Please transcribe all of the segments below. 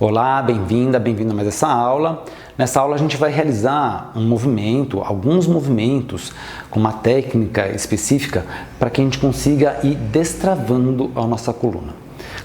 Olá, bem-vinda, bem-vindo a mais essa aula. Nessa aula a gente vai realizar um movimento, alguns movimentos com uma técnica específica para que a gente consiga ir destravando a nossa coluna.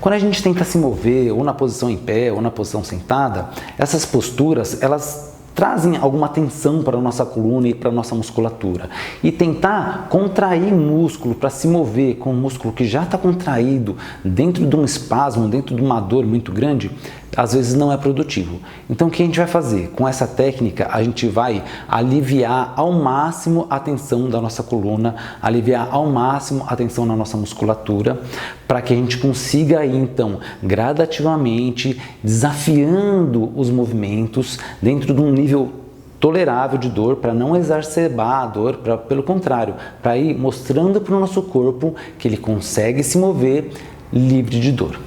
Quando a gente tenta se mover ou na posição em pé ou na posição sentada, essas posturas elas trazem alguma tensão para a nossa coluna e para a nossa musculatura. E tentar contrair músculo para se mover com um músculo que já está contraído dentro de um espasmo, dentro de uma dor muito grande, às vezes não é produtivo. Então o que a gente vai fazer? Com essa técnica a gente vai aliviar ao máximo a tensão da nossa coluna, aliviar ao máximo a tensão na nossa musculatura, para que a gente consiga aí então gradativamente desafiando os movimentos dentro de um nível tolerável de dor, para não exacerbar a dor, pelo contrário, para ir mostrando para o nosso corpo que ele consegue se mover livre de dor.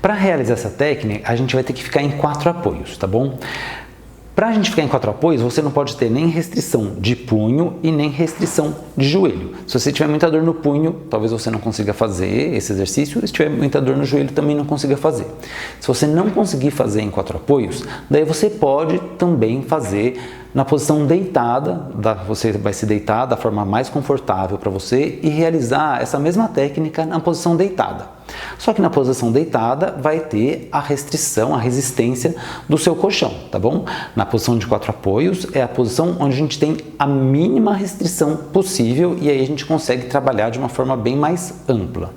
Para realizar essa técnica, a gente vai ter que ficar em 4 apoios, tá bom? Para a gente ficar em 4 apoios, você não pode ter nem restrição de punho e nem restrição de joelho. Se você tiver muita dor no punho, talvez você não consiga fazer esse exercício. Se tiver muita dor no joelho, também não consiga fazer. Se você não conseguir fazer em 4 apoios, daí você pode também fazer na posição deitada. Você vai se deitar da forma mais confortável para você e realizar essa mesma técnica na posição deitada. Só que na posição deitada vai ter a restrição, a resistência do seu colchão, tá bom? Na posição de 4 apoios é a posição onde a gente tem a mínima restrição possível e aí a gente consegue trabalhar de uma forma bem mais ampla.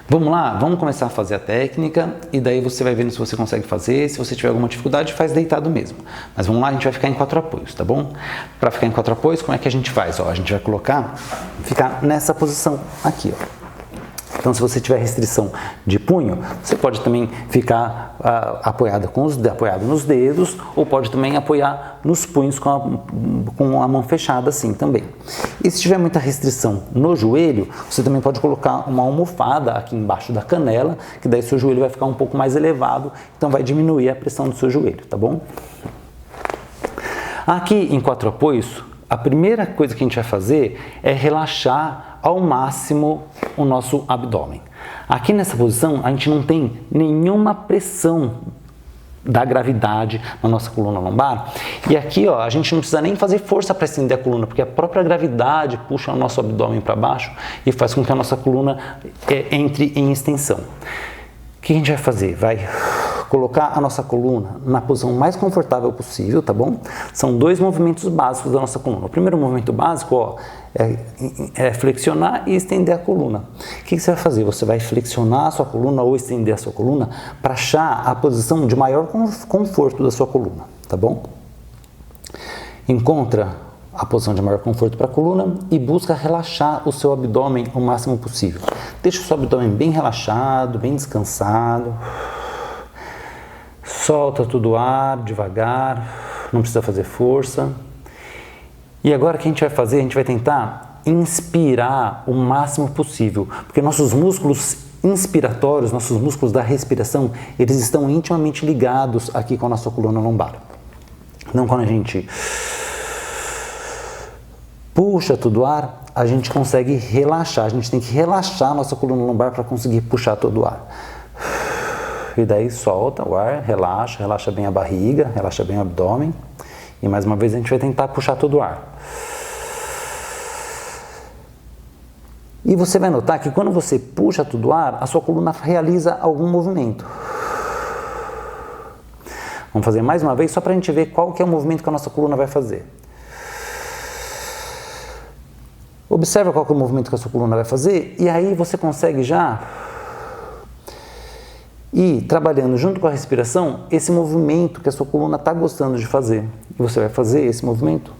Vamos lá? Vamos começar a fazer a técnica e daí você vai vendo se você consegue fazer. Se você tiver alguma dificuldade, faz deitado mesmo. Mas vamos lá, a gente vai ficar em 4 apoios, tá bom? Para ficar em 4 apoios, como é que a gente faz? Ó, a gente vai ficar nessa posição aqui, ó. Então, se você tiver restrição de punho, você pode também ficar apoiado nos dedos ou pode também apoiar nos punhos com a mão fechada assim também. E se tiver muita restrição no joelho, você também pode colocar uma almofada aqui embaixo da canela, que daí seu joelho vai ficar um pouco mais elevado, então vai diminuir a pressão do seu joelho, tá bom? Aqui em 4 apoios, a primeira coisa que a gente vai fazer é relaxar ao máximo o nosso abdômen. Aqui nessa posição a gente não tem nenhuma pressão da gravidade na nossa coluna lombar e aqui ó, a gente não precisa nem fazer força para estender a coluna, porque a própria gravidade puxa o nosso abdômen para baixo e faz com que a nossa coluna entre em extensão. O que a gente vai fazer? Vai colocar a nossa coluna na posição mais confortável possível, tá bom? São 2 movimentos básicos da nossa coluna. O primeiro movimento básico, ó, é flexionar e estender a coluna. O que você vai fazer? Você vai flexionar a sua coluna ou estender a sua coluna para achar a posição de maior conforto da sua coluna, tá bom? Encontra a posição de maior conforto para a coluna e busca relaxar o seu abdômen o máximo possível. Deixa o seu abdômen bem relaxado, bem descansado. Solta todo o ar devagar, não precisa fazer força. E agora o que a gente vai fazer? A gente vai tentar inspirar o máximo possível, porque nossos músculos inspiratórios, nossos músculos da respiração, eles estão intimamente ligados aqui com a nossa coluna lombar. Então quando a gente puxa todo o ar, a gente consegue relaxar, a gente tem que relaxar a nossa coluna lombar para conseguir puxar todo o ar. E daí solta o ar, relaxa bem a barriga, relaxa bem o abdômen. E mais uma vez a gente vai tentar puxar todo o ar. E você vai notar que quando você puxa todo o ar, a sua coluna realiza algum movimento. Vamos fazer mais uma vez só para a gente ver qual que é o movimento que a nossa coluna vai fazer. Observa qual que é o movimento que a sua coluna vai fazer e aí você consegue já e trabalhando junto com a respiração, esse movimento que a sua coluna está gostando de fazer. E você vai fazer esse movimento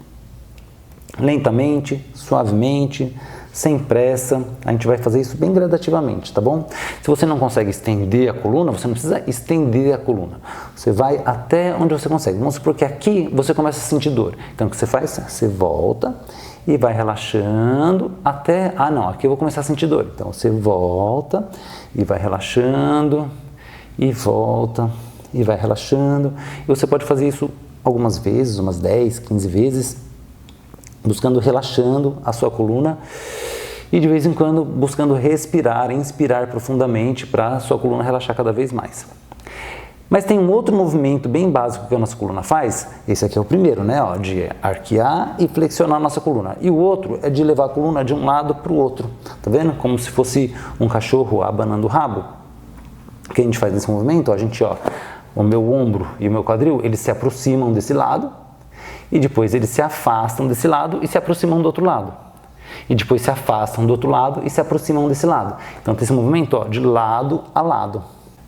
lentamente, suavemente, sem pressa. A gente vai fazer isso bem gradativamente, tá bom? Se você não consegue estender a coluna, você não precisa estender a coluna. Você vai até onde você consegue. Vamos supor que aqui você começa a sentir dor. Então o que você faz? Você volta e vai relaxando até... Ah não, aqui eu vou começar a sentir dor. Então você volta e vai relaxando... E volta, e vai relaxando. E você pode fazer isso algumas vezes, umas 10, 15 vezes, buscando relaxando a sua coluna e de vez em quando buscando respirar, inspirar profundamente para a sua coluna relaxar cada vez mais. Mas tem um outro movimento bem básico que a nossa coluna faz, esse aqui é o primeiro, né, ó, de arquear e flexionar a nossa coluna. E o outro é de levar a coluna de um lado para o outro, tá vendo? Como se fosse um cachorro abanando o rabo. O que a gente faz nesse movimento? Ó, a gente, ó, o meu ombro e o meu quadril, eles se aproximam desse lado e depois eles se afastam desse lado e se aproximam do outro lado. E depois se afastam do outro lado e se aproximam desse lado. Então tem esse movimento, ó, de lado a lado.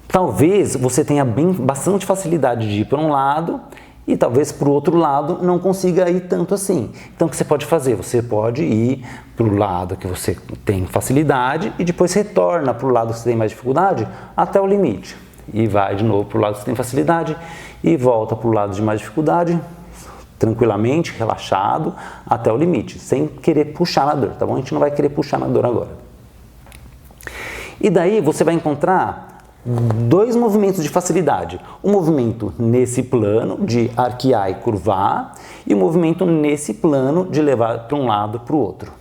Talvez você tenha bastante facilidade de ir para um lado e talvez para o outro lado não consiga ir tanto assim. Então o que você pode fazer? Você pode ir para o lado que você tem facilidade e depois retorna para o lado que você tem mais dificuldade até o limite. E vai de novo para o lado que você tem facilidade e volta para o lado de mais dificuldade, tranquilamente, relaxado, até o limite, sem querer puxar na dor, tá bom? A gente não vai querer puxar na dor agora. E daí você vai encontrar dois movimentos de facilidade. O movimento nesse plano de arquear e curvar e o movimento nesse plano de levar para um lado para o outro.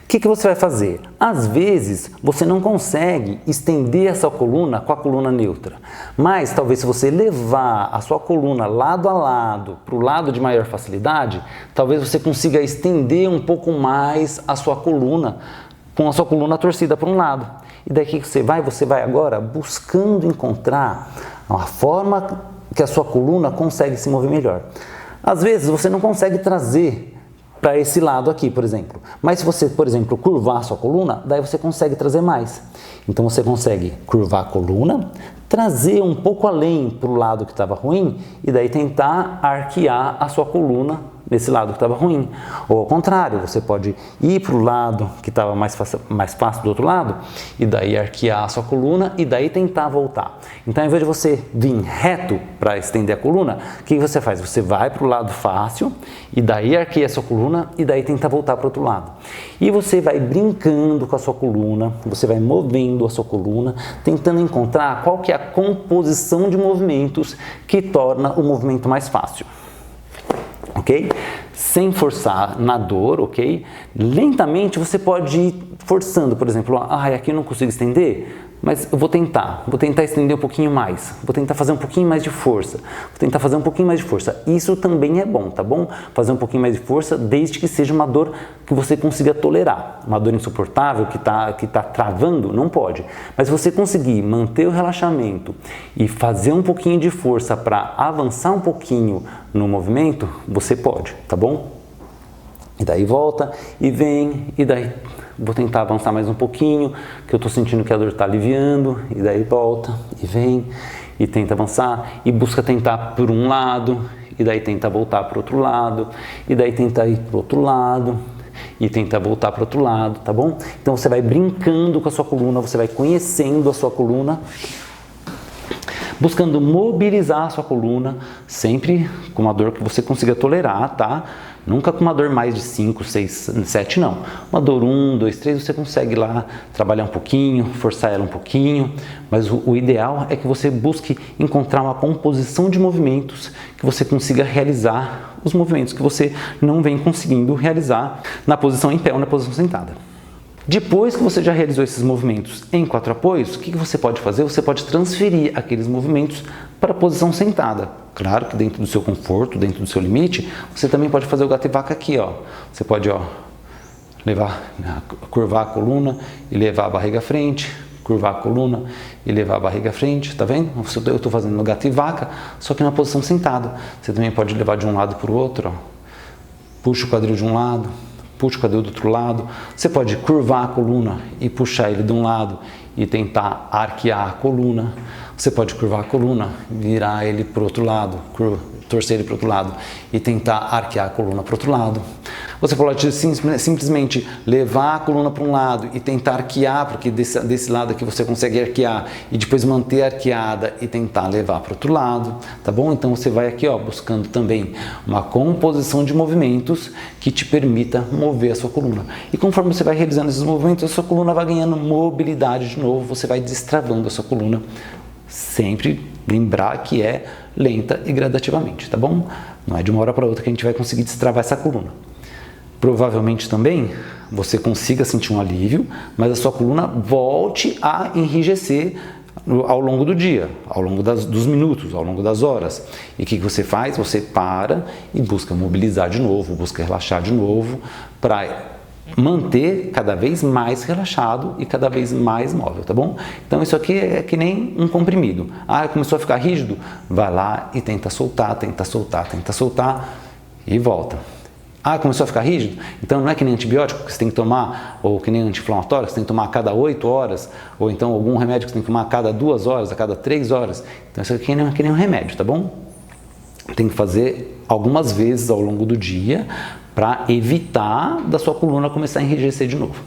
O que você vai fazer? Às vezes você não consegue estender a sua coluna com a coluna neutra, mas talvez se você levar a sua coluna lado a lado para o lado de maior facilidade, talvez você consiga estender um pouco mais a sua coluna com a sua coluna torcida para um lado. E daí que você vai? Você vai agora buscando encontrar uma forma que a sua coluna consegue se mover melhor. Às vezes você não consegue trazer para esse lado aqui, por exemplo. Mas se você, por exemplo, curvar a sua coluna, daí você consegue trazer mais. Então você consegue curvar a coluna, trazer um pouco além para o lado que estava ruim e daí tentar arquear a sua coluna nesse lado que estava ruim. Ou ao contrário, você pode ir para o lado que estava mais fácil do outro lado e daí arquear a sua coluna e daí tentar voltar. Então, ao invés de você vir reto para estender a coluna, o que você faz? Você vai para o lado fácil e daí arqueia a sua coluna e daí tenta voltar para o outro lado. E você vai brincando com a sua coluna, você vai movendo a sua coluna, tentando encontrar qual que é a composição de movimentos que torna o movimento mais fácil. Ok? Sem forçar na dor, ok? Lentamente você pode ir forçando, por exemplo, aqui eu não consigo estender, mas eu vou tentar estender um pouquinho mais, vou tentar fazer um pouquinho mais de força, Isso também é bom, tá bom? Fazer um pouquinho mais de força, desde que seja uma dor que você consiga tolerar. Uma dor insuportável que tá travando, não pode. Mas se você conseguir manter o relaxamento e fazer um pouquinho de força para avançar um pouquinho no movimento, você pode, tá bom? E daí volta e vem, e daí vou tentar avançar mais um pouquinho, que eu estou sentindo que a dor está aliviando, e daí volta e vem, e tenta avançar, e busca tentar por um lado, e daí tenta voltar para o outro lado, e daí tenta ir para o outro lado, e tenta voltar para o outro lado, tá bom? Então você vai brincando com a sua coluna, você vai conhecendo a sua coluna, buscando mobilizar a sua coluna, sempre com uma dor que você consiga tolerar, tá? Nunca com uma dor mais de 5, 6, 7, não. Uma dor 1, 2, 3, você consegue lá trabalhar um pouquinho, forçar ela um pouquinho, mas o ideal é que você busque encontrar uma composição de movimentos que você consiga realizar os movimentos que você não vem conseguindo realizar na posição em pé ou na posição sentada. Depois que você já realizou esses movimentos em 4 apoios, o que você pode fazer? Você pode transferir aqueles movimentos para a posição sentada. Claro que dentro do seu conforto, dentro do seu limite, você também pode fazer o gato e vaca aqui, ó. Você pode, ó, curvar a coluna e levar a barriga à frente, curvar a coluna e levar a barriga à frente, tá vendo? Eu estou fazendo no gato e vaca, só que na posição sentada. Você também pode levar de um lado para o outro, ó. Puxa o quadril de um lado, puxa o quadril do outro lado. Você pode curvar a coluna e puxar ele de um lado e tentar arquear a coluna. Você pode curvar a coluna, virar ele para o outro lado, torcer ele para o outro lado e tentar arquear a coluna para o outro lado. Você pode simplesmente levar a coluna para um lado e tentar arquear, porque desse lado aqui você consegue arquear, e depois manter arqueada e tentar levar para o outro lado, tá bom? Então você vai aqui, ó, buscando também uma composição de movimentos que te permita mover a sua coluna. E conforme você vai realizando esses movimentos, a sua coluna vai ganhando mobilidade de novo, você vai destravando a sua coluna. Sempre lembrar que é lenta e gradativamente, tá bom? Não é de uma hora para outra que a gente vai conseguir destravar essa coluna. Provavelmente também você consiga sentir um alívio, mas a sua coluna volte a enrijecer ao longo do dia, ao longo dos minutos, ao longo das horas. E o que você faz? Você para e busca mobilizar de novo, busca relaxar de novo, para manter cada vez mais relaxado e cada vez mais móvel, tá bom? Então isso aqui é que nem um comprimido. Ah, começou a ficar rígido? Vai lá e tenta soltar, tenta soltar, tenta soltar e volta. Ah, começou a ficar rígido? Então não é que nem antibiótico que você tem que tomar, ou que nem anti-inflamatório que você tem que tomar a cada 8 horas, ou então algum remédio que você tem que tomar a cada 2 horas, a cada 3 horas. Então isso aqui não é que nem um remédio, tá bom? Tem que fazer algumas vezes ao longo do dia para evitar da sua coluna começar a enrijecer de novo.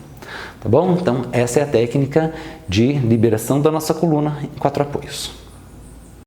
Tá bom? Então essa é a técnica de liberação da nossa coluna em 4 apoios.